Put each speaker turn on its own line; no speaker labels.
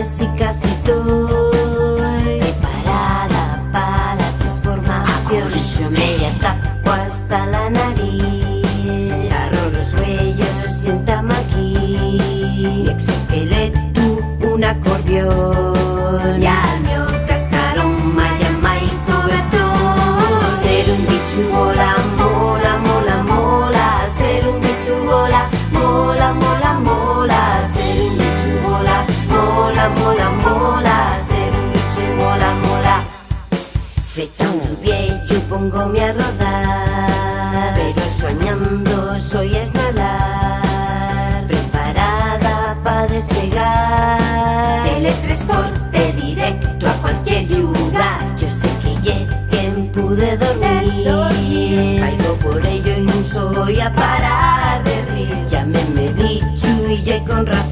y casi estoy preparada para la transformación. Yo me la tapo hasta la nariz, cerro los huellos, siéntame aquí. Mi exoesqueleto, un acordeón, y al meu cascarón me llama y cobertor. Ser un bicho bola, mola, mola, mola. Ser un bicho bola, mola, mola, mola. Ser un bicho bola, mola, mola, mola. Ser un bicho mola, mola. Fechando bien, yo pongo-me a rodar, pero soñando soy a esnalar, preparada para despegar. Teletransporte directo a cualquier lugar. Yo sé que ya tiempo de dormir, caigo por ello y no soy a parar de rir. Llámeme bicho y ya con razón.